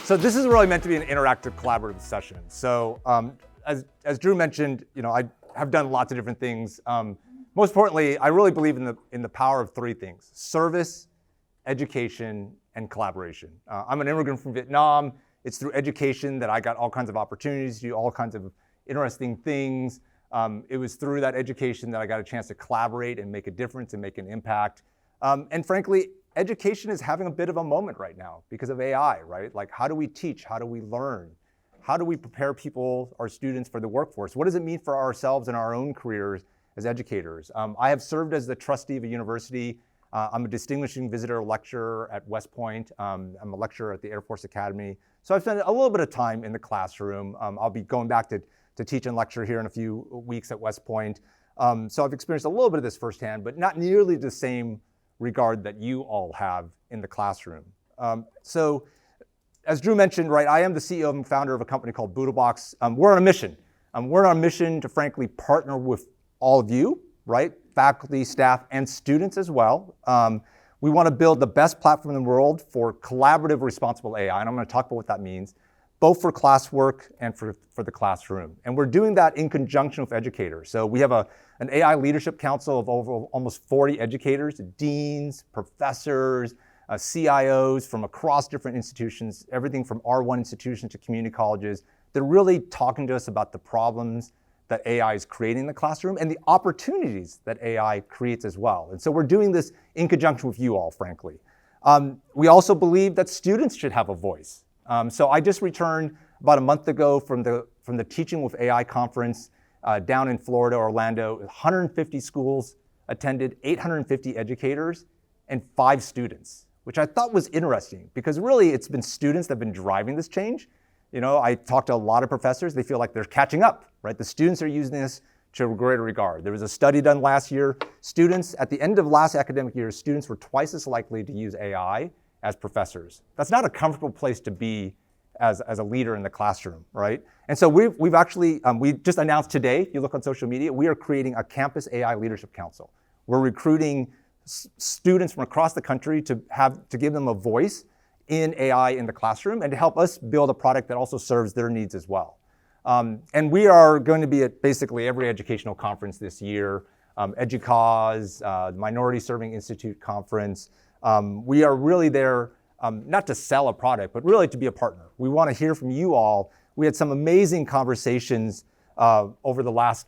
So this is really meant to be an interactive, collaborative session. So as Drew mentioned, I have done lots of different things. Most importantly, I really believe in the power of three things: service, education, and collaboration. I'm an immigrant from Vietnam. It's through education that I got all kinds of opportunities to do all kinds of interesting things. It was through that education that I got a chance to collaborate and make a difference and make an impact. And frankly, education is having a bit of a moment right now because of AI, right? Like, how do we teach? How do we learn? How do we prepare people, our students, for the workforce? What does it mean for ourselves and our own careers as educators? I have served as the trustee of a university. I'm a distinguishing visitor lecturer at West Point. I'm a lecturer at the Air Force Academy. So I've spent a little bit of time in the classroom. I'll be going back to teach and lecture here in a few weeks at West Point. So I've experienced a little bit of this firsthand, but not nearly the same regard that you all have in the classroom. So as Drew mentioned, right, I am the CEO and founder of a company called BoodleBox. We're on a mission. We're on a mission to frankly partner with all of you, right? Faculty, staff, and students as well. We want to build the best platform in the world for collaborative, responsible AI, and I'm going to talk about what that means, both for classwork and for the classroom. And we're doing that in conjunction with educators. So we have an AI leadership council of over almost 40 educators, deans, professors, CIOs from across different institutions, everything from R1 institutions to community colleges. They're really talking to us about the problems that AI is creating in the classroom and the opportunities that AI creates as well. And so we're doing this in conjunction with you all, frankly. We also believe that students should have a voice. So I just returned about a month ago from the Teaching with AI conference down in Florida, Orlando. 150 schools attended, 850 educators, and 5 students, which I thought was interesting because really it's been students that have been driving this change. I talked to a lot of professors. They feel like they're catching up, right? The students are using this to a greater regard. There was a study done last year. Students, at the end of last academic year, students were twice as likely to use AI as professors. That's not a comfortable place to be as a leader in the classroom, right? And so we've actually, we just announced today, if you look on social media, we are creating a campus AI leadership council. We're recruiting students from across the country to give them a voice in AI in the classroom and to help us build a product that also serves their needs as well. And we are going to be at basically every educational conference this year, EDUCAUSE, the Minority Serving Institute conference. We are really there not to sell a product, but really to be a partner. We want to hear from you all. We had some amazing conversations over the last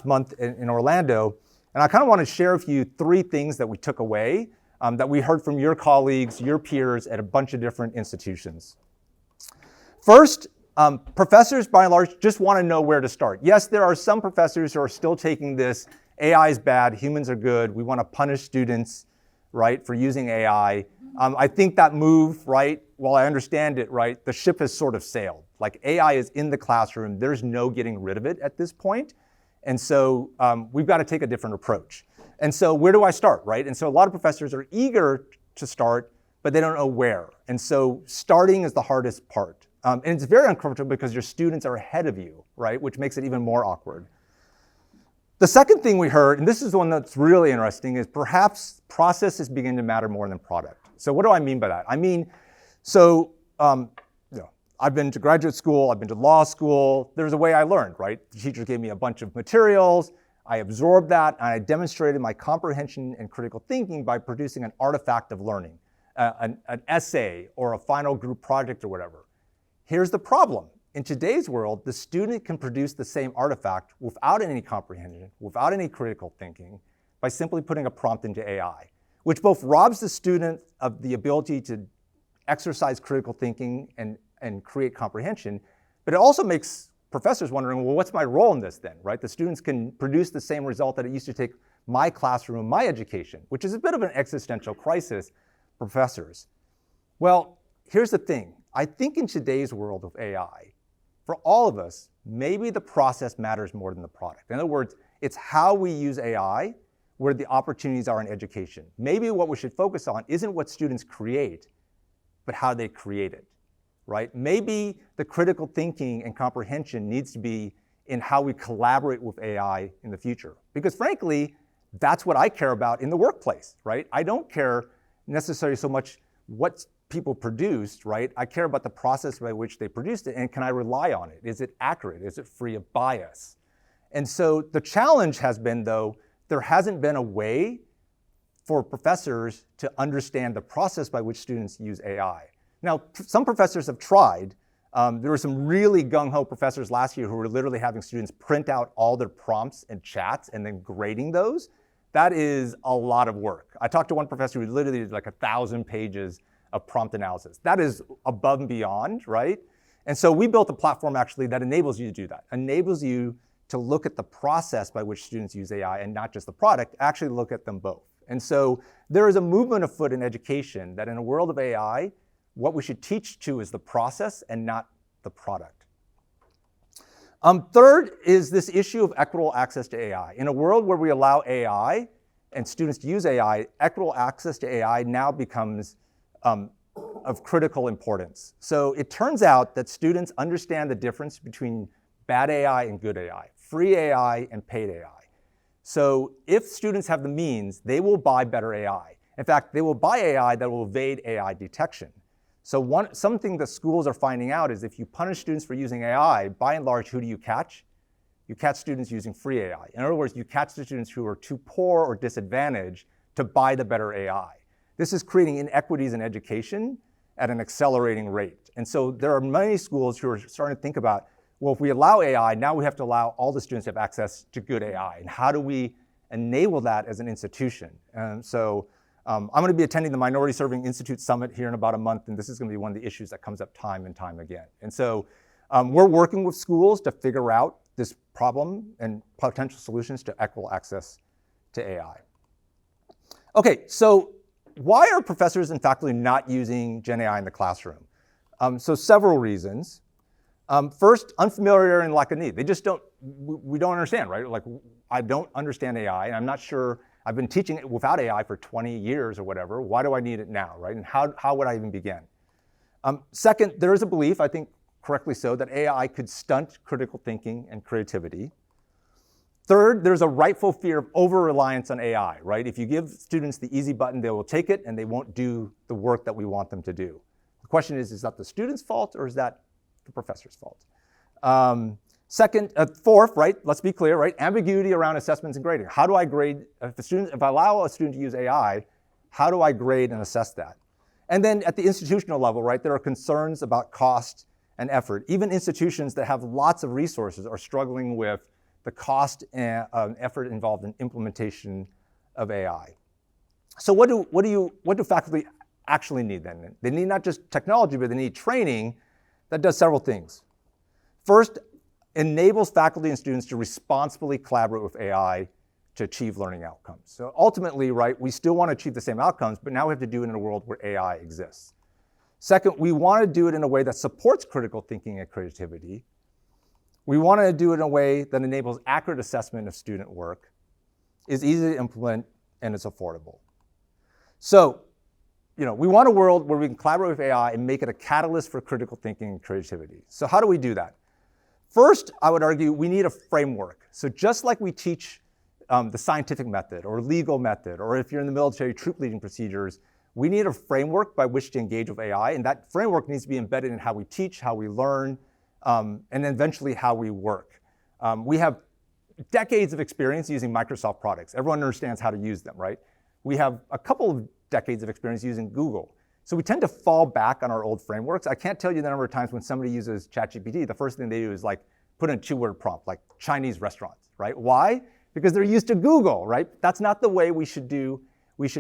month in Orlando. And I kind of want to share with you 3 things that we took away that we heard from your colleagues, your peers at a bunch of different institutions. First, professors by and large just want to know where to start. Yes, there are some professors who are still taking this, AI is bad, humans are good, we want to punish students, right, for using AI. I think that move, right, while I understand it, right, the ship has sort of sailed. Like, AI is in the classroom, there's no getting rid of it at this point. And so we've got to take a different approach. And so where do I start, right? And so a lot of professors are eager to start, but they don't know where. And so starting is the hardest part. And it's very uncomfortable because your students are ahead of you, right? Which makes it even more awkward. The second thing we heard, and this is the one that's really interesting, is perhaps process is beginning to matter more than product. So what do I mean by that? I mean, so I've been to graduate school, I've been to law school. There's a way I learned, right? The teacher gave me a bunch of materials. I absorbed that, and I demonstrated my comprehension and critical thinking by producing an artifact of learning, an essay or a final group project or whatever. Here's the problem. In today's world, the student can produce the same artifact without any comprehension, without any critical thinking, by simply putting a prompt into AI, which both robs the student of the ability to exercise critical thinking and create comprehension, but it also makes professors wondering, well, what's my role in this then, right? The students can produce the same result that it used to take my classroom, my education, which is a bit of an existential crisis for professors. Well, here's the thing. I think in today's world of AI, for all of us, maybe the process matters more than the product. In other words, it's how we use AI where the opportunities are in education. Maybe what we should focus on isn't what students create, but how they create it. Right? Maybe the critical thinking and comprehension needs to be in how we collaborate with AI in the future. Because frankly, that's what I care about in the workplace, right? I don't care necessarily so much what people produced, right? I care about the process by which they produced it, and can I rely on it? Is it accurate? Is it free of bias? And so the challenge has been, though, there hasn't been a way for professors to understand the process by which students use AI. Now, some professors have tried. There were some really gung-ho professors last year who were literally having students print out all their prompts and chats and then grading those. That is a lot of work. I talked to one professor who literally did like 1,000 pages of prompt analysis. That is above and beyond, right? And so we built a platform actually that enables you to do that, enables you to look at the process by which students use AI and not just the product, actually look at them both. And so there is a movement afoot in education that in a world of AI, what we should teach to is the process and not the product. Third is this issue of equitable access to AI. In a world where we allow AI and students to use AI, equitable access to AI now becomes of critical importance. So it turns out that students understand the difference between bad AI and good AI, free AI and paid AI. So if students have the means, they will buy better AI. In fact, they will buy AI that will evade AI detection. So something that schools are finding out is if you punish students for using AI, by and large, who do you catch? You catch students using free AI. In other words, you catch the students who are too poor or disadvantaged to buy the better AI. This is creating inequities in education at an accelerating rate. And so there are many schools who are starting to think about, well, if we allow AI, now we have to allow all the students to have access to good AI. And how do we enable that as an institution? And so I'm going to be attending the Minority Serving Institute Summit here in about a month, and this is going to be one of the issues that comes up time and time again. And so we're working with schools to figure out this problem and potential solutions to equitable access to AI. Okay, so why are professors and faculty not using Gen AI in the classroom? So several reasons. First, unfamiliarity and lack of need. They just we don't understand, right? Like, I don't understand AI, and I'm not sure, I've been teaching it without AI for 20 years or whatever. Why do I need it now, right? And how would I even begin? Second, there is a belief, I think correctly so, that AI could stunt critical thinking and creativity. Third, there's a rightful fear of over-reliance on AI, right? If you give students the easy button, they will take it and they won't do the work that we want them to do. The question is that the student's fault or is that the professor's fault? Fourth, right, let's be clear, right? Ambiguity around assessments and grading. How do I grade, if I allow a student to use AI, how do I grade and assess that? And then at the institutional level, right, there are concerns about cost and effort. Even institutions that have lots of resources are struggling with the cost and effort involved in implementation of AI. So what do faculty actually need then? They need not just technology, but they need training that does several things. First, enables faculty and students to responsibly collaborate with AI to achieve learning outcomes. So ultimately, right, we still want to achieve the same outcomes, but now we have to do it in a world where AI exists. Second, we want to do it in a way that supports critical thinking and creativity. We want to do it in a way that enables accurate assessment of student work, is easy to implement, and is affordable. So, we want a world where we can collaborate with AI and make it a catalyst for critical thinking and creativity. So how do we do that? First, I would argue we need a framework. So just like we teach the scientific method or legal method, or if you're in the military, troop leading procedures, we need a framework by which to engage with AI, and that framework needs to be embedded in how we teach, how we learn, and then eventually how we work. We have decades of experience using Microsoft products. Everyone understands how to use them, right? We have a couple of decades of experience using Google. So we tend to fall back on our old frameworks. I can't tell you the number of times when somebody uses ChatGPT, the first thing they do is like put in a 2-word prompt, like Chinese restaurants, right? Why? Because they're used to Google, right? That's not the way we should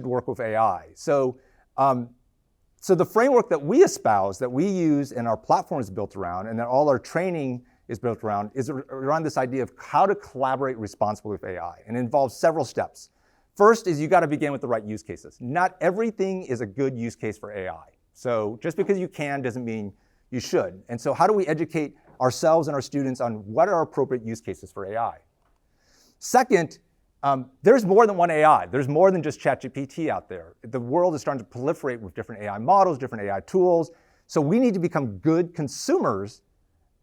work with AI. So the framework that we espouse, that we use and our platform is built around, and that all our training is built around, is around this idea of how to collaborate responsibly with AI. And it involves several steps. First is you got to begin with the right use cases. Not everything is a good use case for AI. So just because you can doesn't mean you should. And so how do we educate ourselves and our students on what are appropriate use cases for AI? Second, there's more than one AI. There's more than just ChatGPT out there. The world is starting to proliferate with different AI models, different AI tools. So we need to become good consumers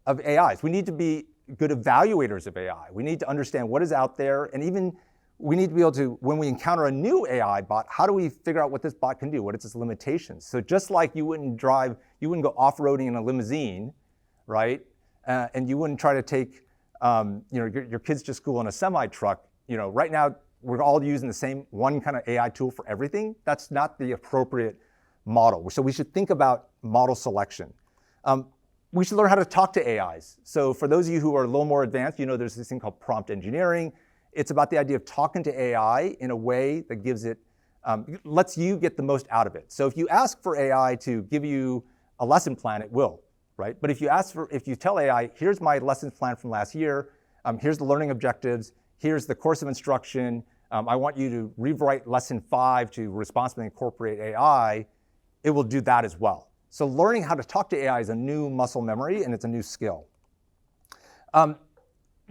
of AIs. We need to be good evaluators of AI. We need to understand what is out there, and even we need to be able to, when we encounter a new AI bot, how do we figure out what this bot can do? What is its limitations? So just like you wouldn't go off-roading in a limousine, right? And you wouldn't try to take your kids to school in a semi-truck. Right now, we're all using the same one kind of AI tool for everything. That's not the appropriate model. So we should think about model selection. We should learn how to talk to AIs. So for those of you who are a little more advanced, there's this thing called prompt engineering. It's about the idea of talking to AI in a way that gives it, lets you get the most out of it. So if you ask for AI to give you a lesson plan, it will, right? But if you tell AI, here's my lessons plan from last year, here's the learning objectives, here's the course of instruction, I want you to rewrite lesson 5 to responsibly incorporate AI, it will do that as well. So learning how to talk to AI is a new muscle memory, and it's a new skill.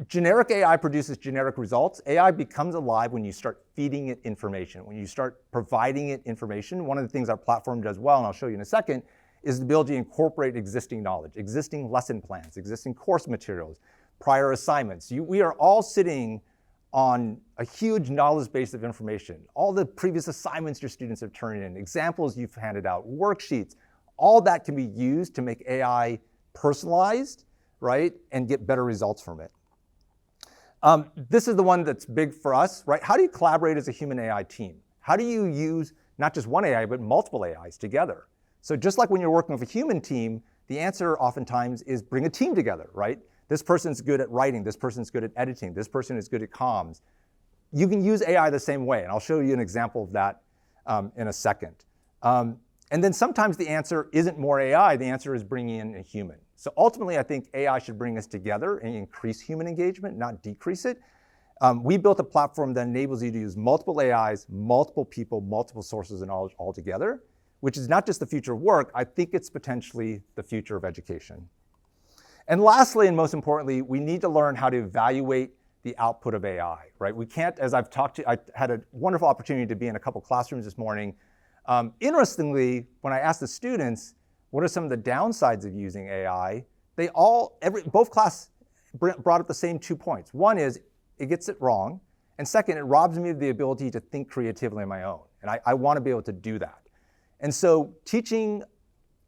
Generic AI produces generic results. AI becomes alive when you start feeding it information, when you start providing it information. One of the things our platform does well, and I'll show you in a second, is the ability to incorporate existing knowledge, existing lesson plans, existing course materials, prior assignments. We are all sitting on a huge knowledge base of information. All the previous assignments your students have turned in, examples you've handed out, worksheets, all that can be used to make AI personalized, right, and get better results from it. This is the one that's big for us, right? How do you collaborate as a human AI team? How do you use not just one AI, but multiple AIs together? So just like when you're working with a human team, the answer oftentimes is bring a team together, right? This person's good at writing, this person's good at editing, this person is good at comms. You can use AI the same way, and I'll show you an example of that in a second. And then sometimes the answer isn't more AI, the answer is bringing in a human. So ultimately, I think AI should bring us together and increase human engagement, not decrease it. We built a platform that enables you to use multiple AIs, multiple people, multiple sources of knowledge all together, which is not just the future of work, I think it's potentially the future of education. And lastly, and most importantly, we need to learn how to evaluate the output of AI, right? We can't, as I've talked to, I had a wonderful opportunity to be in a couple classrooms this morning. Interestingly, when I asked the students, what are some of the downsides of using AI? Both classes brought up the same 2 points. One is it gets it wrong. And second, it robs me of the ability to think creatively on my own. And I want to be able to do that. And so teaching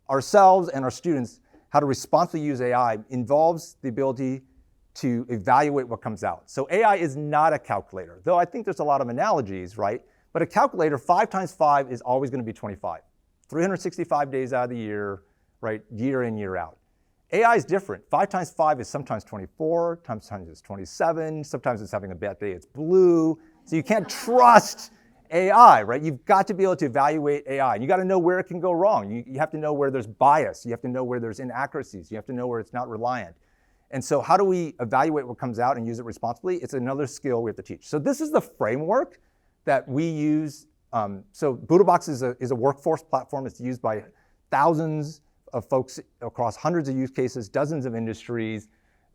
ourselves and our students how to responsibly use AI involves the ability to evaluate what comes out. So AI is not a calculator, though I think there's a lot of analogies, right? But a calculator, 5 times 5 is always going to be 25. 365 days out of the year, right? Year in, year out. AI is different. 5 times 5 is sometimes 24, sometimes it's 27, sometimes it's having a bad day, it's blue. So you can't trust AI, right? You've got to be able to evaluate AI. You got to know where it can go wrong. You have to know where there's bias. You have to know where there's inaccuracies. You have to know where it's not reliant. And so how do we evaluate what comes out and use it responsibly? It's another skill we have to teach. So this is the framework that we use. So BoodleBox is a workforce platform. It's used by thousands of folks across hundreds of use cases, dozens of industries.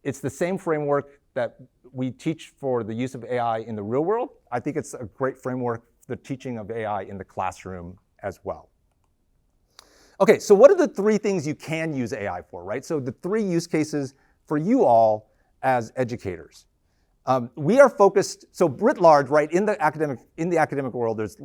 It's the same framework that we teach for the use of AI in the real world. I think it's a great framework for the teaching of AI in the classroom as well. Okay, so what are the 3 things you can use AI for, right? So the 3 use cases for you all as educators. We are focused, so writ large, right, in the academic world, there's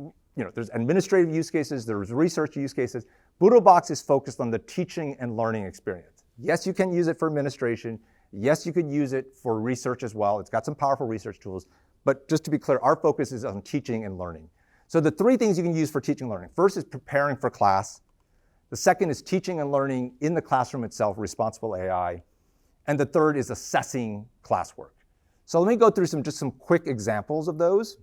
administrative use cases, there's research use cases. BoodleBox is focused on the teaching and learning experience. Yes, you can use it for administration. Yes, you could use it for research as well. It's got some powerful research tools. But just to be clear, our focus is on teaching and learning. So the 3 things you can use for teaching and learning. First is preparing for class. The second is teaching and learning in the classroom itself, responsible AI. And the third is assessing classwork. So let me go through just some quick examples of those.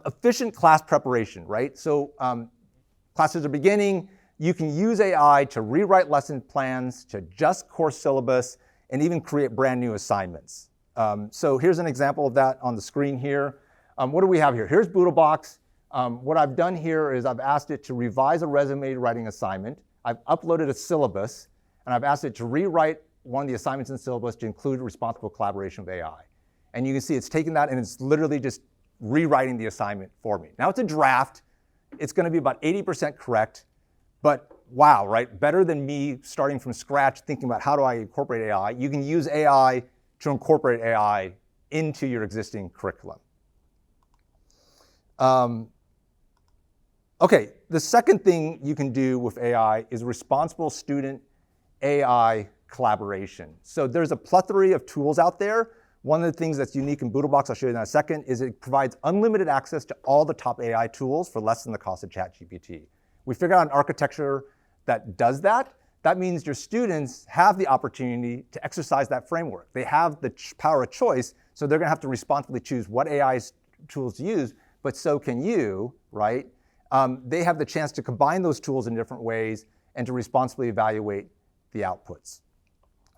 Efficient class preparation, right? So classes are beginning. You can use AI to rewrite lesson plans, to adjust course syllabus, and even create brand new assignments. So here's an example of that on the screen here. What do we have here? Here's BoodleBox. What I've done here is I've asked it to revise a resume writing assignment. I've uploaded a syllabus, and I've asked it to rewrite one of the assignments in the syllabus to include responsible collaboration with AI. And you can see it's taken that and it's literally just rewriting the assignment for me. Now it's a draft. It's going to be about 80% correct, but wow, right? Better than me starting from scratch thinking about how do I incorporate AI. You can use AI to incorporate AI into your existing curriculum. Okay, the second thing you can do with AI is responsible student AI collaboration. So there's a plethora of tools out there. One of the things that's unique in BoodleBox, I'll show you in a second, is it provides unlimited access to all the top AI tools for less than the cost of ChatGPT. We figured out an architecture that does that. That means your students have the opportunity to exercise that framework. They have the power of choice, so they're gonna have to responsibly choose what AI tools to use, but so can you, right? They have the chance to combine those tools in different ways and to responsibly evaluate the outputs.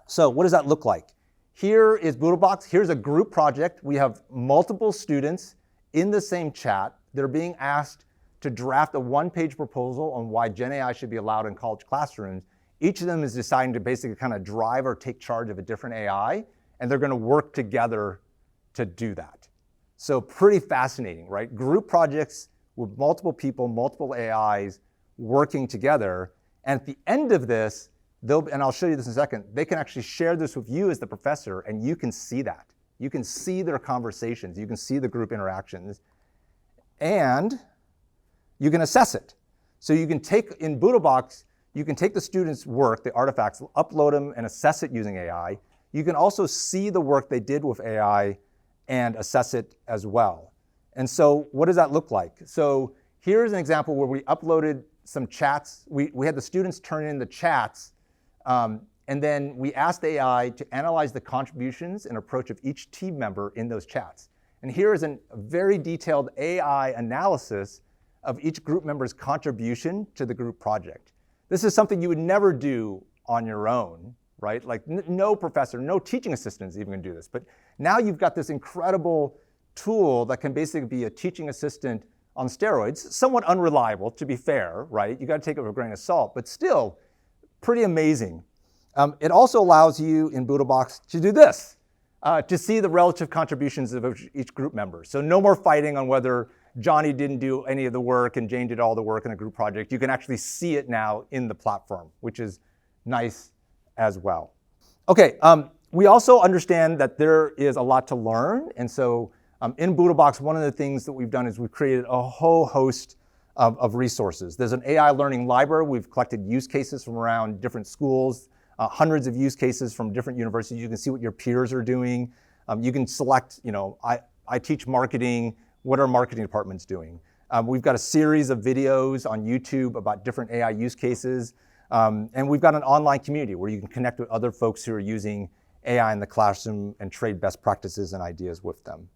So what does that look like? Here is BoodleBox. Here's a group project. We have multiple students in the same chat. They're being asked to draft a one-page proposal on why Gen AI should be allowed in college classrooms. Each of them is deciding to basically kind of drive or take charge of a different AI, and they're going to work together to do that. So pretty fascinating, right? Group projects with multiple people, multiple AIs working together. And at the end of this, and I'll show you this in a second, they can actually share this with you as the professor, and you can see that. You can see their conversations. You can see the group interactions. And you can assess it. So you can take, in BoodleBox, you can take the students' work, the artifacts, upload them and assess it using AI. You can also see the work they did with AI and assess it as well. And so what does that look like? So here's an example where we uploaded some chats. We had the students turn in the chats, and then we asked AI to analyze the contributions and approach of each team member in those chats. And here is a very detailed AI analysis of each group member's contribution to the group project. This is something you would never do on your own, right? Like no professor, no teaching assistant is even gonna do this. But now you've got this incredible tool that can basically be a teaching assistant on steroids, somewhat unreliable, to be fair, right? You gotta take it with a grain of salt, but still pretty amazing. It also allows you in BoodleBox to do this, to see the relative contributions of each group member. So no more fighting on whether Johnny didn't do any of the work and Jane did all the work in a group project. You can actually see it now in the platform, which is nice as well. Okay, we also understand that there is a lot to learn. And so in BoodleBox, one of the things that we've done is we've created a whole host of resources. There's an AI learning library. We've collected use cases from around different schools, hundreds of use cases from different universities. You can see what your peers are doing. You can select, I teach marketing. What are marketing departments doing? We've got a series of videos on YouTube about different AI use cases. And we've got an online community where you can connect with other folks who are using AI in the classroom and trade best practices and ideas with them.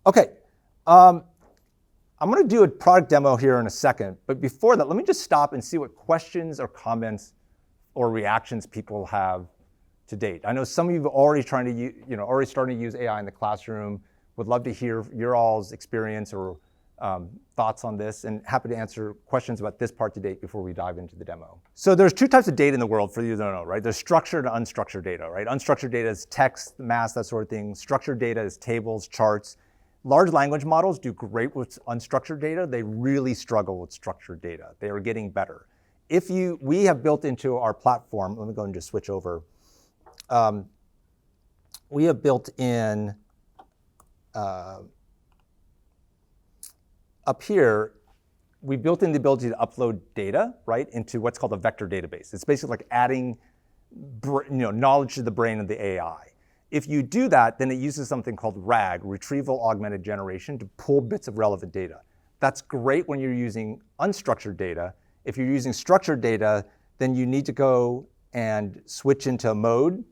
Okay, I'm gonna do a product demo here in a second, but before that, let me just stop and see what questions or comments or reactions people have to date. I know some of you are already already starting to use AI in the classroom. Would love to hear your all's experience or thoughts on this, and happy to answer questions about this part to date before we dive into the demo. So there's two types of data in the world, for you that don't know, right? There's structured and unstructured data, right? Unstructured data is text, math, that sort of thing. Structured data is tables, charts. Large language models do great with unstructured data. They really struggle with structured data. They are getting better. We have built into our platform, let me go and just switch over. We have built in, up here, we built in the ability to upload data, right, into what's called a vector database. It's basically like adding knowledge to the brain of the AI. If you do that, then it uses something called RAG, Retrieval Augmented Generation, to pull bits of relevant data. That's great when you're using unstructured data. If you're using structured data, then you need to go and switch into a mode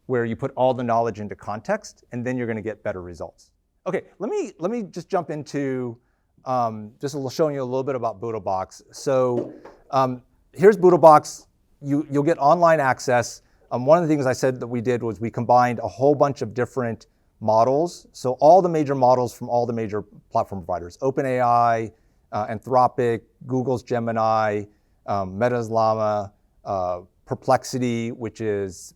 where you put all the knowledge into context, and then you're gonna get better results. Okay, let me just jump into just showing you a little bit about BoodleBox. So here's BoodleBox. You'll get online access. One of the things I said that we did was we combined a whole bunch of different models. So all the major models from all the major platform providers, OpenAI, Anthropic, Google's Gemini, Meta's Llama, Perplexity, which has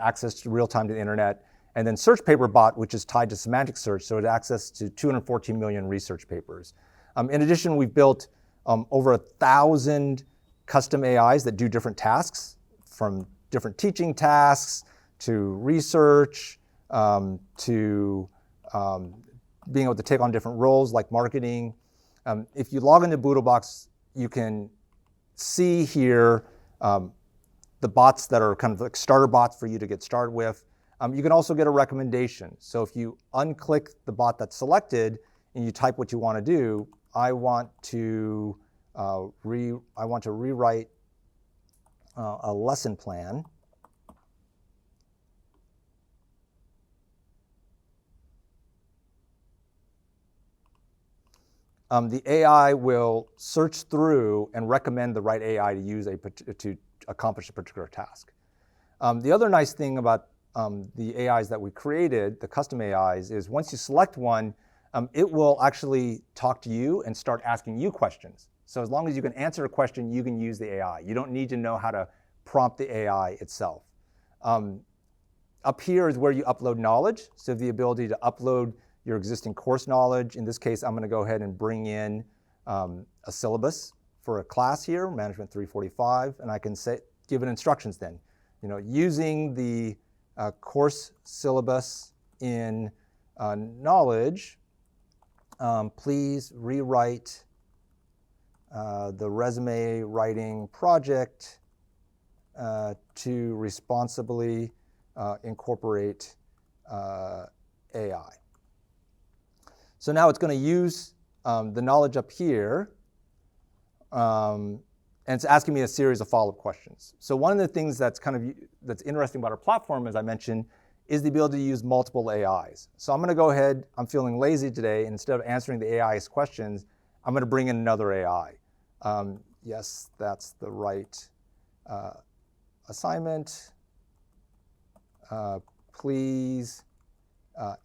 access to real-time to the internet, and then Search Paper Bot, which is tied to semantic search, so it has access to 214 million research papers. In addition, we've built over 1,000 custom AIs that do different tasks, from different teaching tasks to research, to being able to take on different roles like marketing. If you log into BoodleBox, you can see here the bots that are kind of like starter bots for you to get started with. You can also get a recommendation. So if you unclick the bot that's selected and you type what you want to do, I want to rewrite a lesson plan. The AI will search through and recommend the right AI to use to accomplish a particular task. The other nice thing about the AIs that we created, the custom AIs, is once you select one, it will actually talk to you and start asking you questions. So as long as you can answer a question, you can use the AI. You don't need to know how to prompt the AI itself. Up here is where you upload knowledge. So the ability to upload your existing course knowledge. In this case, I'm going to go ahead and bring in a syllabus for a class here, Management 345, and I can give it instructions then. Using the course syllabus in knowledge, please rewrite the resume writing project to responsibly incorporate AI. So now it's going to use the knowledge up here, and it's asking me a series of follow-up questions. So one of the things that's interesting about our platform, as I mentioned, is the ability to use multiple AIs. So I'm going to go ahead, I'm feeling lazy today, and instead of answering the AI's questions, I'm going to bring in another AI. Yes, that's the right assignment. Please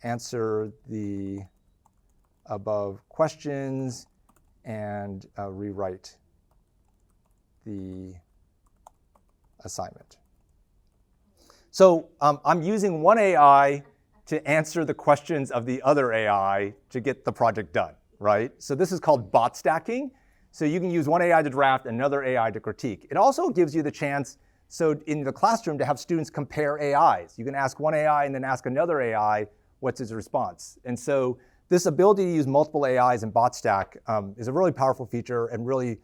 answer the above questions and rewrite the assignment. So I'm using one AI to answer the questions of the other AI to get the project done, right? So this is called bot stacking. So you can use one AI to draft, another AI to critique. It also gives you the chance, so in the classroom, to have students compare AIs. You can ask one AI and then ask another AI, what's its response? And so this ability to use multiple AIs in bot stack is a really powerful feature and really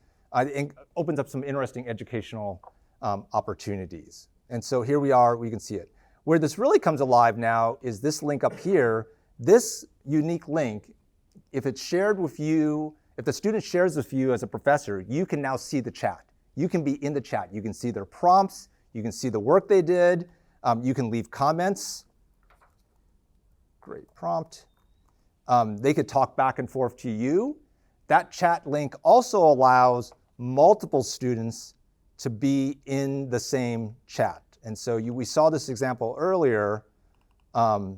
opens up some interesting educational opportunities. And so here we are, we can see it. Where this really comes alive now is this link up here. This unique link, if it's shared with you, if the student shares with you as a professor, you can now see the chat. You can be in the chat. You can see their prompts. You can see the work they did. You can leave comments. Great prompt. They could talk back and forth to you. That chat link also allows multiple students to be in the same chat. And so we saw this example earlier of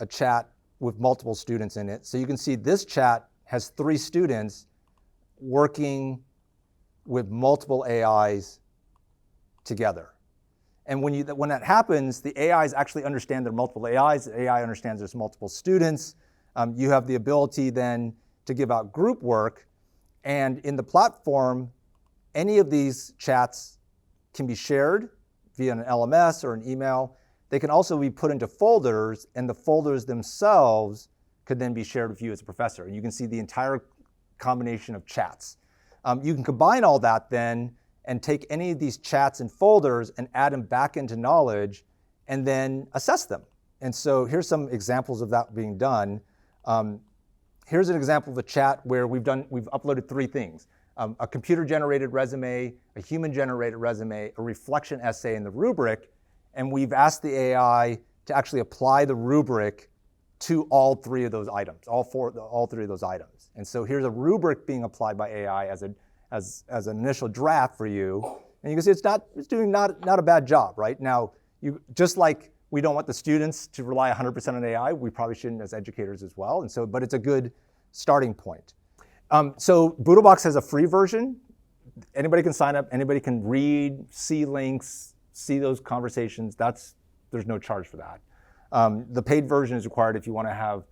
a chat with multiple students in it. So you can see this chat has 3 students working with multiple AIs together. And when that happens, the AIs actually understand there are multiple AIs. The AI understands there's multiple students. You have the ability then to give out group work. And in the platform, any of these chats can be shared via an LMS or an email. They can also be put into folders, and the folders themselves could then be shared with you as a professor. And you can see the entire combination of chats. You can combine all that then and take any of these chats and folders and add them back into knowledge and then assess them. And so here's some examples of that being done. Here's an example of a chat where we've uploaded 3 things. A computer-generated resume, a human-generated resume, a reflection essay, and the rubric. And we've asked the AI to actually apply the rubric to all 3 of those items, all 3 of those items. And so here's a rubric being applied by AI as an initial draft for you. And you can see it's doing not a bad job, right? Now, just like we don't want the students to rely 100% on AI, we probably shouldn't as educators as well. And so, but it's a good starting point. So BoodleBox has a free version. Anybody can sign up. Anybody can read, see links, see those conversations. There's no charge for that. The paid version is required if you want to have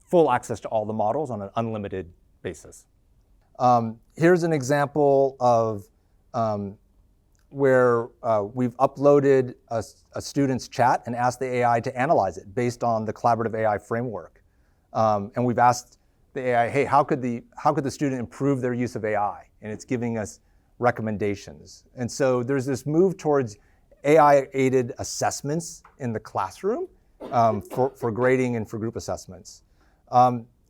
full access to all the models on an unlimited basis. Here's an example of where we've uploaded a student's chat and asked the AI to analyze it based on the collaborative AI framework. And we've asked the AI, hey, how could the student improve their use of AI? And it's giving us recommendations. And so there's this move towards AI-aided assessments in the classroom for grading and for group assessments.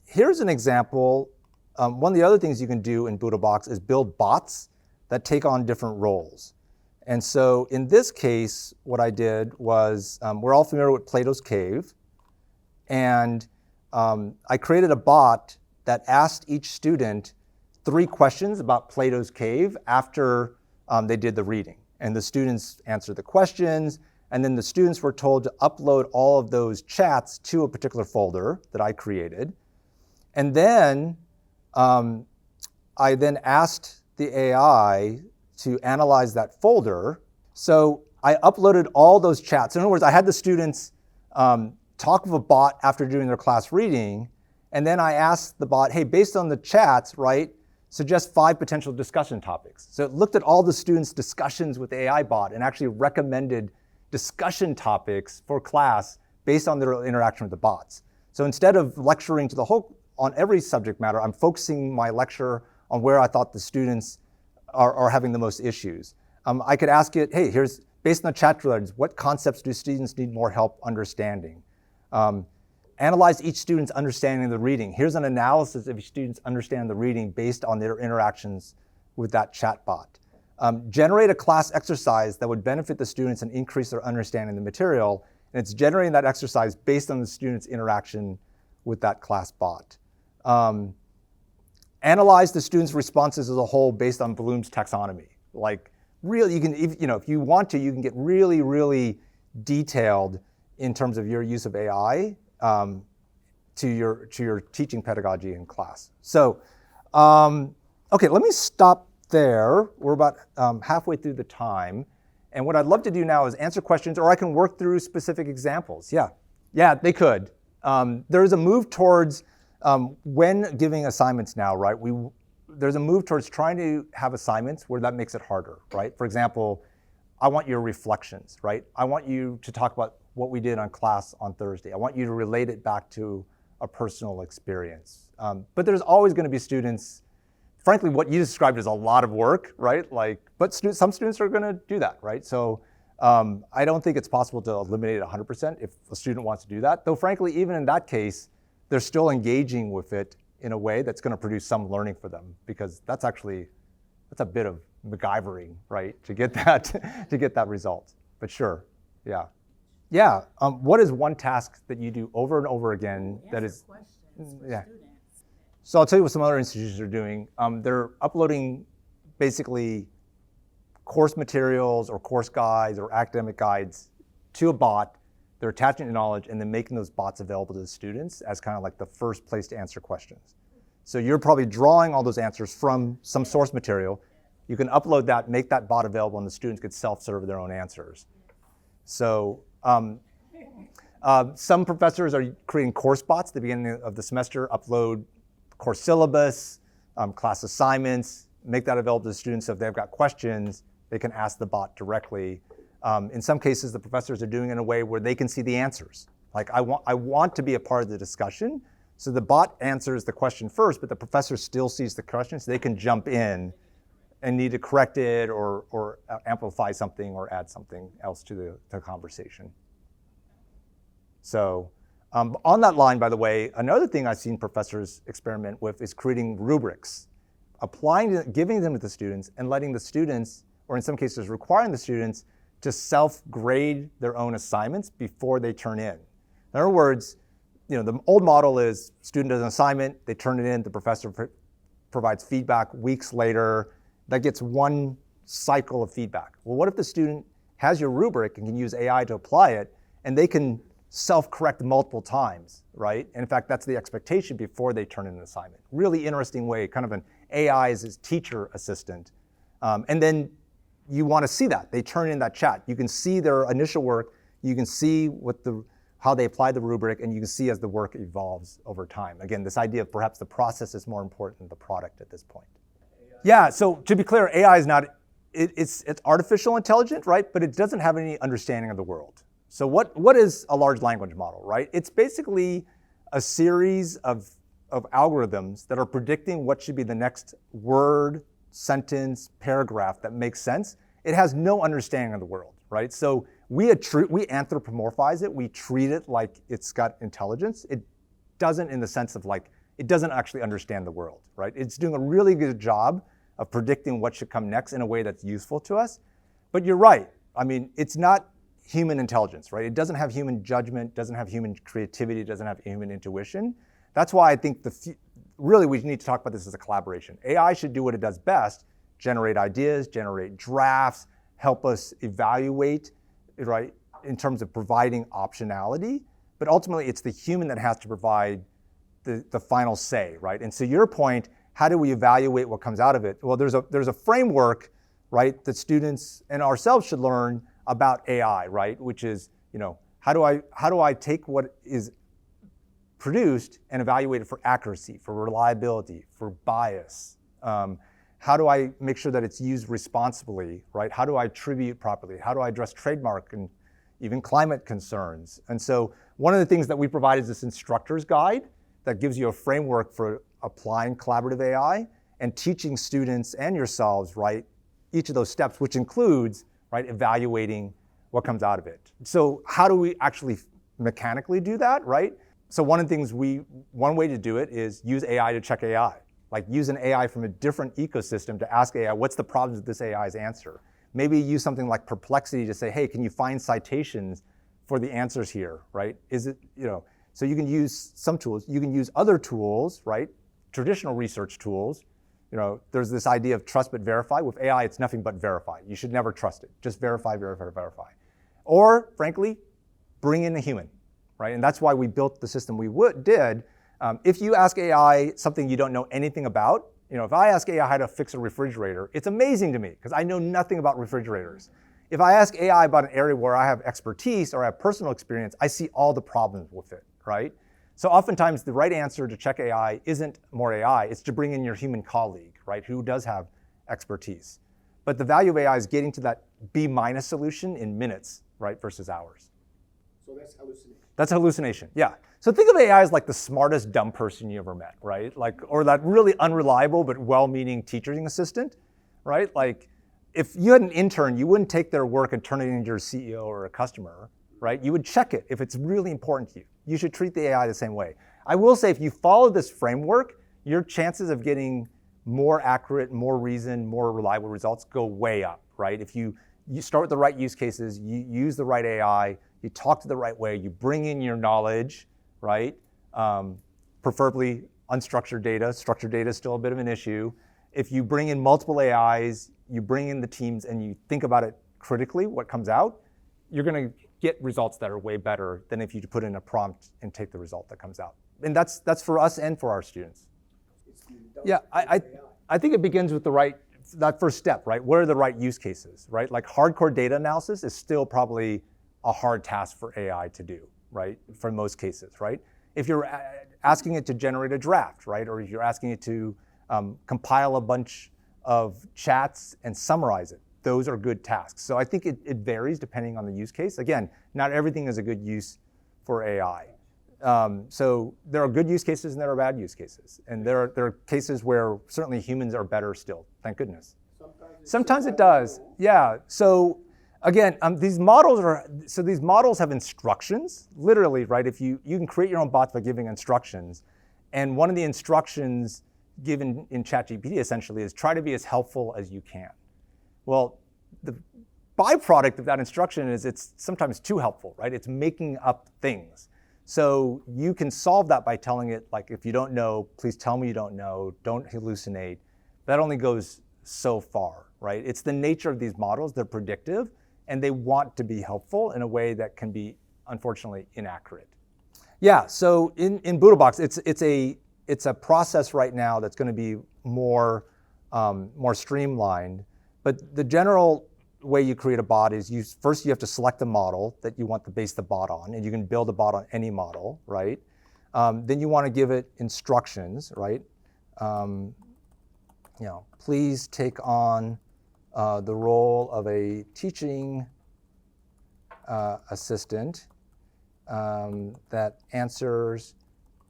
Here's an example. One of the other things you can do in BoodleBox is build bots that take on different roles. And so in this case, what I did was, we're all familiar with Plato's Cave. And I created a bot that asked each student 3 questions about Plato's Cave after they did the reading. And the students answered the questions, and then the students were told to upload all of those chats to a particular folder that I created. And then I then asked the AI to analyze that folder. So I uploaded all those chats. In other words, I had the students talk with a bot after doing their class reading, and then I asked the bot, hey, based on the chats, right, suggest 5 potential discussion topics. So it looked at all the students' discussions with the AI bot and actually recommended discussion topics for class based on their interaction with the bots. So instead of lecturing to the whole on every subject matter, I'm focusing my lecture on where I thought the students are having the most issues. I could ask it, hey, here's, based on the chat threads, what concepts do students need more help understanding? Analyze each student's understanding of the reading. Here's an analysis of each student's understanding the reading based on their interactions with that chat bot. Generate a class exercise that would benefit the students and increase their understanding of the material. And it's generating that exercise based on the student's interaction with that class bot. Analyze the students' responses as a whole based on Bloom's taxonomy. Like, really, you can, if you want to, you can get really, really detailed in terms of your use of AI to your teaching pedagogy in class. So, okay, let me stop there. We're about halfway through the time. And what I'd love to do now is answer questions, or I can work through specific examples. Yeah, they could. There's a move towards, when giving assignments now, right, there's a move towards trying to have assignments where that makes it harder, right? For example, I want your reflections, right? I want you to talk about what we did on class on Thursday. I want you to relate it back to a personal experience. But there's always going to be students, frankly, what you described is a lot of work, right? But some students are going to do that, right? So I don't think it's possible to eliminate it 100% if a student wants to do that. Though frankly, even in that case, they're still engaging with it in a way that's going to produce some learning for them, because that's a bit of MacGyvering, right? To get that result. But sure, yeah. Yeah, what is one task that you do over and over again that is, yeah. So I'll tell you what some other institutions are doing. They're uploading basically course materials or course guides or academic guides to a bot. They're attaching the knowledge and then making those bots available to the students as kind of like the first place to answer questions. So you're probably drawing all those answers from some source material. You can upload that, make that bot available, and the students could self-serve their own answers. So some professors are creating course bots at the beginning of the semester, upload course syllabus, class assignments, make that available to the students. So if they've got questions, they can ask the bot directly. In some cases, the professors are doing it in a way where they can see the answers. Like, I want to be a part of the discussion. So the bot answers the question first, but the professor still sees the question, so they can jump in and need to correct it or amplify something or add something else to the conversation. So on that line, by the way, another thing I've seen professors experiment with is creating rubrics, giving them to the students and letting the students, or in some cases requiring the students, to self-grade their own assignments before they turn in. In other words, the old model is student does an assignment, they turn it in, the professor provides feedback weeks later. That gets one cycle of feedback. Well, what if the student has your rubric and can use AI to apply it, and they can self-correct multiple times, right? And in fact, that's the expectation before they turn in an assignment. Really interesting way, kind of an AI as his teacher assistant. And then you want to see that. They turn in that chat. You can see their initial work. You can see how they apply the rubric, and you can see as the work evolves over time. Again, this idea of perhaps the process is more important than the product at this point. Yeah, so to be clear, AI is not it's artificial intelligence, right? But it doesn't have any understanding of the world. So what is a large language model, right? It's basically a series of algorithms that are predicting what should be the next word, sentence, paragraph that makes sense. It has no understanding of the world, right? So we anthropomorphize it. We treat it like it's got intelligence. It doesn't, in the sense of like, it doesn't actually understand the world, right? It's doing a really good job of predicting what should come next in a way that's useful to us. But you're right. I mean, it's not human intelligence, right? It doesn't have human judgment, doesn't have human creativity, doesn't have human intuition. That's why I think really we need to talk about this as a collaboration. AI should do what it does best, generate ideas, generate drafts, help us evaluate, right, in terms of providing optionality. But ultimately, it's the human that has to provide the final say, right? And so your point, how do we evaluate what comes out of it? Well, there's a framework, right, that students and ourselves should learn about AI, right? Which is, how do I take what is produced and evaluate it for accuracy, for reliability, for bias? How do I make sure that it's used responsibly, right? How do I attribute properly? How do I address trademark and even climate concerns? And so one of the things that we provide is this instructor's guide that gives you a framework for applying collaborative AI and teaching students and yourselves, right, each of those steps, which includes, right, evaluating what comes out of it. So how do we actually mechanically do that, right? So one of the things one way to do it is use AI to check AI. Like use an AI from a different ecosystem to ask AI, what's the problems with this AI's answer? Maybe use something like Perplexity to say, hey, can you find citations for the answers here, right? Is it, so you can use some tools. You can use other tools, right? Traditional research tools. There's this idea of trust but verify. With AI, it's nothing but verify. You should never trust it. Just verify, verify, verify. Or, frankly, bring in a human, right? And that's why we built the system we did. If you ask AI something you don't know anything about, if I ask AI how to fix a refrigerator, it's amazing to me because I know nothing about refrigerators. If I ask AI about an area where I have expertise or I have personal experience, I see all the problems with it, right? So oftentimes the right answer to check AI isn't more AI, it's to bring in your human colleague, right, who does have expertise. But the value of AI is getting to that B- solution in minutes, right, versus hours. So that's hallucination. That's hallucination, yeah. So think of AI as like the smartest dumb person you ever met, right? Or that really unreliable but well-meaning teaching assistant, right? Like if you had an intern, you wouldn't take their work and turn it into your CEO or a customer, right? You would check it if it's really important to you. You should treat the AI the same way. I will say if you follow this framework, your chances of getting more accurate, more reasoned, more reliable results go way up, right? If you start with the right use cases, you use the right AI, you talk to the right way, you bring in your knowledge, right? Preferably unstructured data. Structured data is still a bit of an issue. If you bring in multiple AIs, you bring in the teams and you think about it critically, what comes out, you're going to get results that are way better than if you put in a prompt and take the result that comes out. And that's for us and for our students. Yeah, I think it begins with that first step, right? What are the right use cases, right? Like hardcore data analysis is still probably a hard task for AI to do, right? For most cases, right? If you're asking it to generate a draft, right? Or if you're asking it to compile a bunch of chats and summarize it, those are good tasks. So I think it varies depending on the use case. Again, not everything is a good use for AI. So there are good use cases and there are bad use cases. And there are cases where certainly humans are better still, thank goodness. Sometimes it does, yeah. So again, these models have instructions, literally, right? If you can create your own bots by giving instructions. And one of the instructions given in ChatGPT essentially is try to be as helpful as you can. Well, the byproduct of that instruction is it's sometimes too helpful, right? It's making up things. So you can solve that by telling it, like, if you don't know, please tell me you don't know, don't hallucinate. That only goes so far, right? It's the nature of these models, they're predictive, and they want to be helpful in a way that can be, unfortunately, inaccurate. Yeah, so in BoodleBox, it's a process right now that's going to be more streamlined. But the general way you create a bot is first you have to select the model that you want to base the bot on, and you can build a bot on any model, right? Then you want to give it instructions, right? Please take on the role of a teaching assistant that answers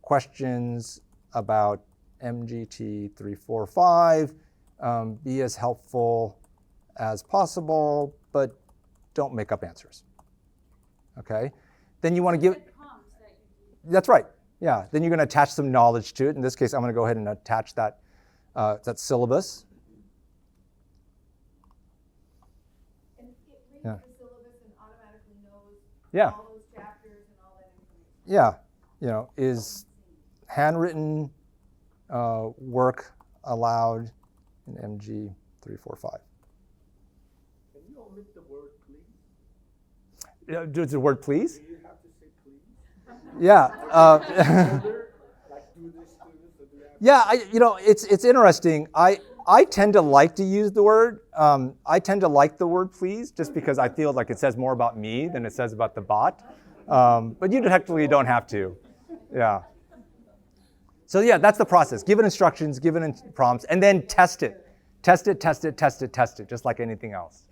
questions about MGT 345, be as helpful as possible, but don't make up answers. Okay? Then you want to give. That's right. Yeah. Then you're going to attach some knowledge to it. In this case, I'm going to go ahead and attach that syllabus. And it reads Yeah. the syllabus and automatically knows Yeah. all those chapters and all that information. Yeah. You know, is handwritten work allowed in MG 345? Can you omit the word please? Does the word please? Do you have to say please? Yeah. Like do this, do this, or do you have Yeah, it's interesting. I tend to like to use the word. I tend to like the word please just because I feel like it says more about me than it says about the bot. But you technically don't have to. Yeah. So yeah, that's the process. Give it instructions, give it prompts, and then test it. Test it, test it, test it, test it, just like anything else.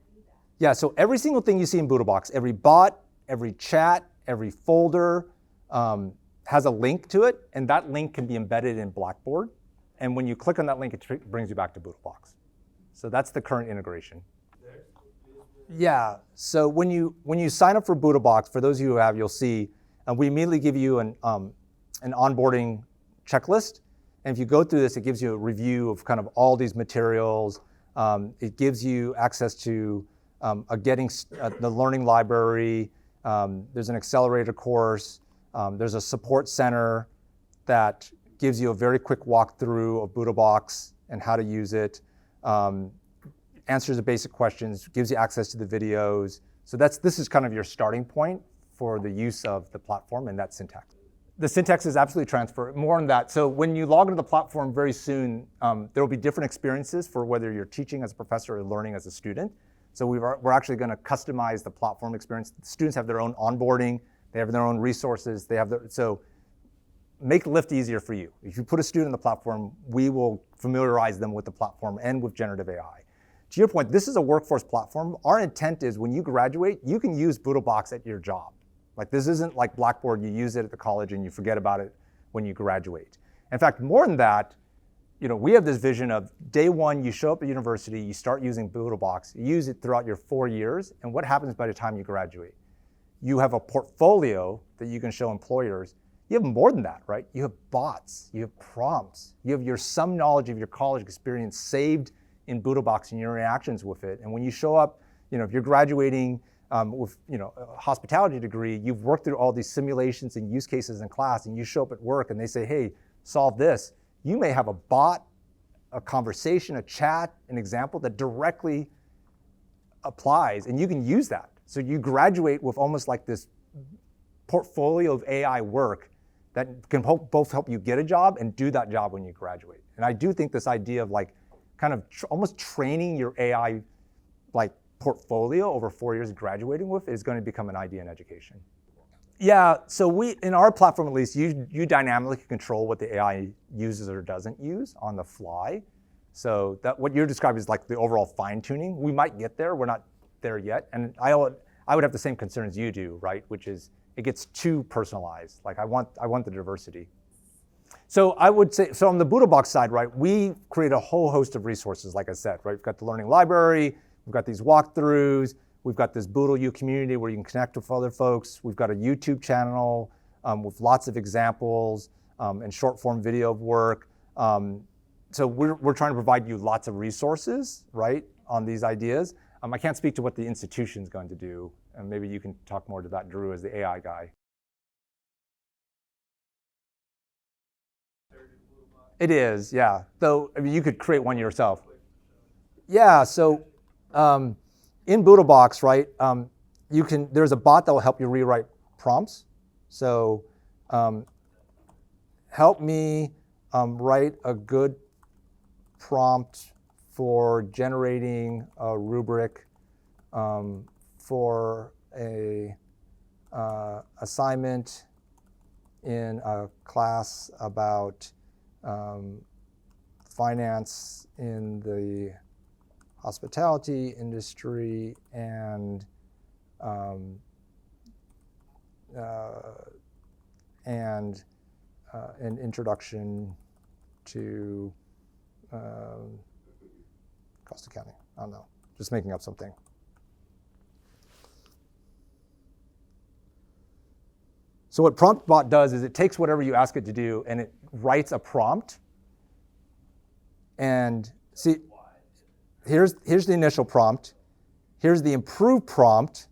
Yeah, so every single thing you see in BoodleBox, every bot, every chat, every folder has a link to it, and that link can be embedded in Blackboard. And when you click on that link, it brings you back to BoodleBox. So that's the current integration. Yeah, so when you sign up for BoodleBox, for those of you who have, you'll see, we immediately give you an onboarding checklist. And if you go through this, it gives you a review of kind of all these materials. It gives you access to the learning library. There's an accelerator course. There's a support center that gives you a very quick walkthrough of BoodleBox and how to use it. Answers the basic questions, gives you access to the videos. So this is kind of your starting point for the use of the platform and that syntax. The syntax is absolutely transfer. More on that. So when you log into the platform very soon, there will be different experiences for whether you're teaching as a professor or learning as a student. So we're actually going to customize the platform experience. The students have their own onboarding. They have their own resources. So make Lift easier for you. If you put a student on the platform, we will familiarize them with the platform and with generative AI. To your point, this is a workforce platform. Our intent is when you graduate, you can use BoodleBox at your job. Like this isn't like Blackboard, you use it at the college and you forget about it when you graduate. In fact, more than that, we have this vision of day one, you show up at university, you start using BoodleBox, you use it throughout your 4 years, and what happens by the time you graduate? You have a portfolio that you can show employers. You have more than that, right? You have bots, you have prompts, you have some knowledge of your college experience saved in BoodleBox and your interactions with it. And when you show up, if you're graduating with a hospitality degree, you've worked through all these simulations and use cases in class, and you show up at work and they say, hey, solve this. You may have a bot, a conversation, a chat, an example that directly applies, and you can use that. So you graduate with almost like this portfolio of AI work that can both help you get a job and do that job when you graduate. And I do think this idea of like kind of almost training your AI like portfolio over 4 years graduating with is going to become an idea in education. Yeah, so in our platform at least, you dynamically control what the AI uses or doesn't use on the fly. So that what you're describing is like the overall fine tuning. We might get there, we're not there yet. And I would have the same concerns you do, right? Which is it gets too personalized. Like I want the diversity. So I would say, so on the BoodleBox side, right, we create a whole host of resources, like I said, right? We've got the learning library, we've got these walkthroughs, we've got this BoodleU community where you can connect with other folks. We've got a YouTube channel with lots of examples and short form video work. So we're trying to provide you lots of resources, right, on these ideas. I can't speak to what the institution's going to do, and maybe you can talk more to that, Drew, as the AI guy. It is, yeah. Though I mean, you could create one yourself. Yeah. So in BoodleBox, right, there's a bot that will help you rewrite prompts. So help me write a good prompt for generating a rubric for a assignment in a class about finance in the hospitality industry, and an introduction to cost accounting. I don't know, just making up something. So what PromptBot does is it takes whatever you ask it to do and it writes a prompt. And see, here's the initial prompt. Here's the improved prompt.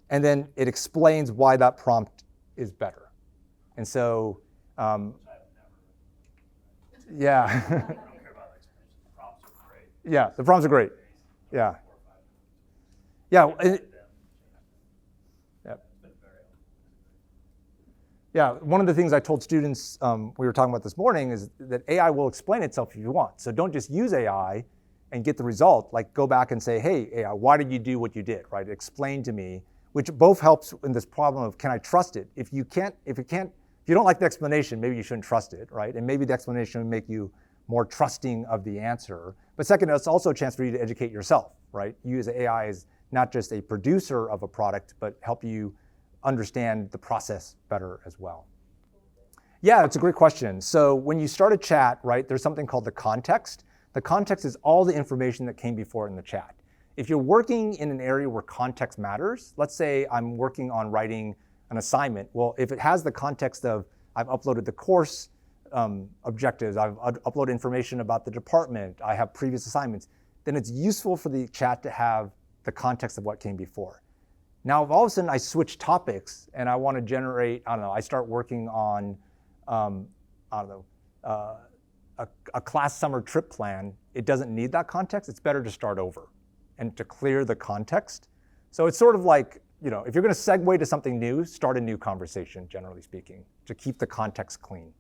And then it explains why that prompt is better. And so, yeah. Yeah, the prompts are great. Yeah. Yeah. Yeah, one of the things I told students we were talking about this morning is that AI will explain itself if you want. So don't just use AI and get the result. Like go back and say, hey, AI, why did you do what you did, right? Explain to me, which both helps in this problem of can I trust it? If you don't like the explanation, maybe you shouldn't trust it, right? And maybe the explanation will make you more trusting of the answer. But second, it's also a chance for you to educate yourself, right? Use AI as not just a producer of a product, but help you understand the process better as well. Yeah, it's a great question. So when you start a chat, right, there's something called the context. The context is all the information that came before in the chat. If you're working in an area where context matters, let's say I'm working on writing an assignment. Well, if it has the context of I've uploaded the course objectives, I've uploaded information about the department, I have previous assignments, then it's useful for the chat to have the context of what came before. Now, if all of a sudden I switch topics and I want to generate, I start working on, a class summer trip plan, it doesn't need that context. It's better to start over and to clear the context. So it's sort of like, if you're going to segue to something new, start a new conversation, generally speaking, to keep the context clean.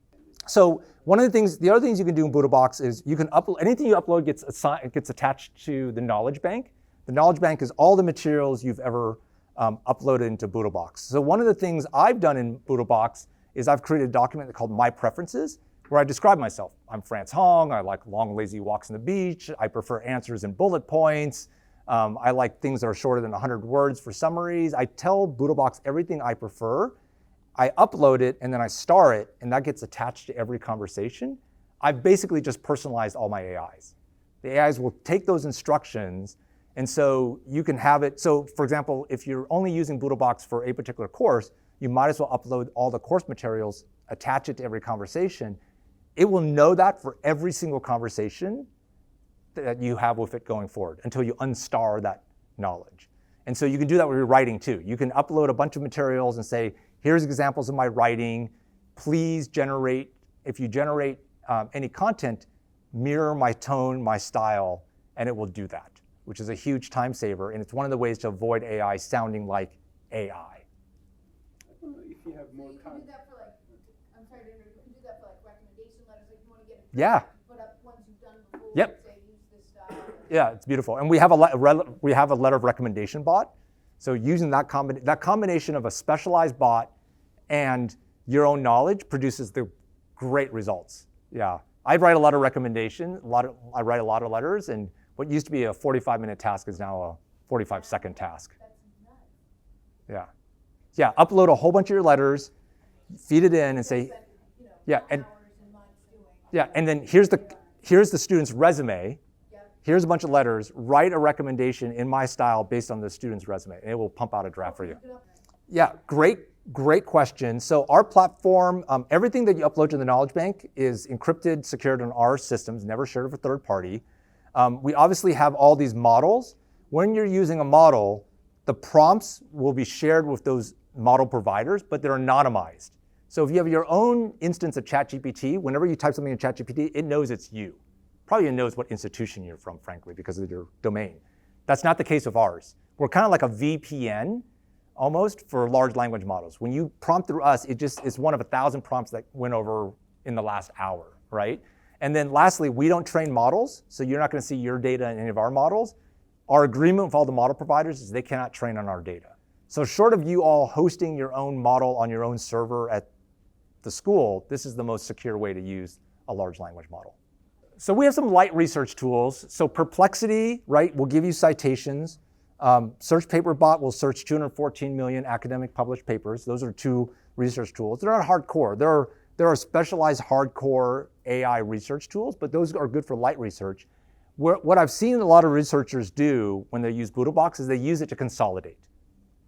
So the other things you can do in BoodleBox is you can upload, anything you upload gets attached to the knowledge bank. The knowledge bank is all the materials you've ever uploaded into BoodleBox. So one of the things I've done in BoodleBox is I've created a document called My Preferences, where I describe myself. I'm France Hoang, I like long, lazy walks on the beach, I prefer answers in bullet points, I like things that are shorter than 100 words for summaries. I tell BoodleBox everything I prefer, I upload it, and then I star it, and that gets attached to every conversation. I've basically just personalized all my AIs. The AIs will take those instructions, and so you can have it. So for example, if you're only using BoodleBox for a particular course, you might as well upload all the course materials, attach it to every conversation. It will know that for every single conversation that you have with it going forward until you unstar that knowledge. And so you can do that with your writing too. You can upload a bunch of materials and say, here's examples of my writing. Please generate, if you generate any content, mirror my tone, my style, and it will do that, which is a huge time saver. And it's one of the ways to avoid AI sounding like AI. If you have more You can time. do that for I'm sorry to interrupt, you can do that for recommendation letters, like you want to get Yeah. put up ones you've done before. Yep. Say use this style. Yeah, it's beautiful. And we have a letter of recommendation bot. So using that combination of a specialized bot and your own knowledge produces the great results. Yeah, I write a lot of recommendation. I write a lot of letters, and what used to be a 45-minute task is now a 45-second task. That's nuts. Yeah, yeah. Upload a whole bunch of your letters, feed it in, and say, yeah, and Hours and months doing. yeah, and then here's the student's resume. Here's a bunch of letters. Write a recommendation in my style based on the student's resume, and it will pump out a draft for you. Yeah, great question. So our platform, everything that you upload to the knowledge bank is encrypted, secured on our systems, never shared with a third party. We obviously have all these models. When you're using a model, the prompts will be shared with those model providers, but they're anonymized. So if you have your own instance of ChatGPT, whenever you type something in ChatGPT, it knows it's you. Probably knows what institution you're from, frankly, because of your domain. That's not the case with ours. We're kind of like a VPN almost for large language models. When you prompt through us, it's one of 1,000 prompts that went over in the last hour, right? And then lastly, we don't train models, so you're not going to see your data in any of our models. Our agreement with all the model providers is they cannot train on our data. So short of you all hosting your own model on your own server at the school, this is the most secure way to use a large language model. So we have some light research tools. So Perplexity, right, will give you citations. Search Paper Bot will search 214 million academic published papers. Those are 2 research tools. They're not hardcore. There are specialized hardcore AI research tools, but those are good for light research. What I've seen a lot of researchers do when they use BoodleBox is they use it to consolidate,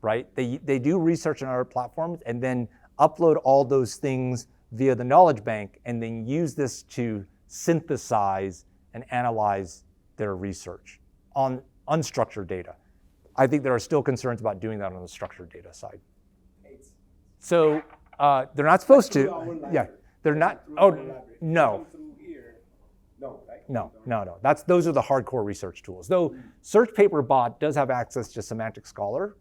right? They do research on other platforms and then upload all those things via the knowledge bank and then use this to synthesize and analyze their research on unstructured data. I think there are still concerns about doing that on the structured data side. So they're not supposed to. Yeah, they're not. Oh, no. No, right? No. Those are the hardcore research tools. Though Search Paper Bot does have access to Semantic Scholar.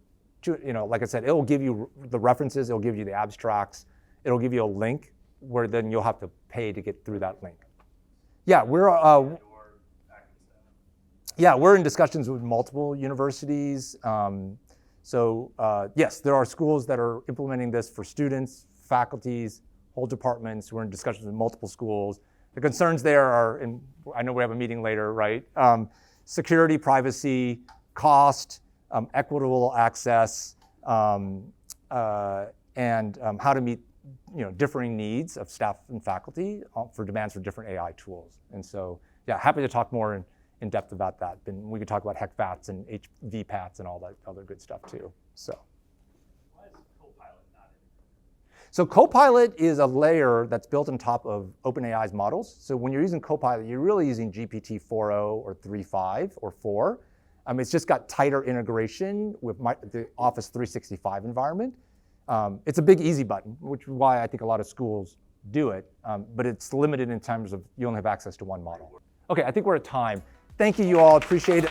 Like I said, it will give you the references, it'll give you the abstracts, it'll give you a link where then you'll have to pay to get through that link. Yeah, we're in discussions with multiple universities. Yes, there are schools that are implementing this for students, faculties, whole departments. We're in discussions with multiple schools. The concerns there are, and I know we have a meeting later, right? Security, privacy, cost, equitable access, and how to meet differing needs of staff and faculty for demands for different AI tools. And so, yeah, happy to talk more in depth about that. And we could talk about HECVATs and HVPATs and all that other good stuff too. So. Why is Copilot not in? So Copilot is a layer that's built on top of OpenAI's models. So when you're using Copilot, you're really using GPT 4.0 or 3.5 or 4. It's just got tighter integration with the Office 365 environment. It's a big easy button, which is why I think a lot of schools do it, but it's limited in terms of you only have access to one model. Okay, I think we're at time. Thank you all, appreciate it.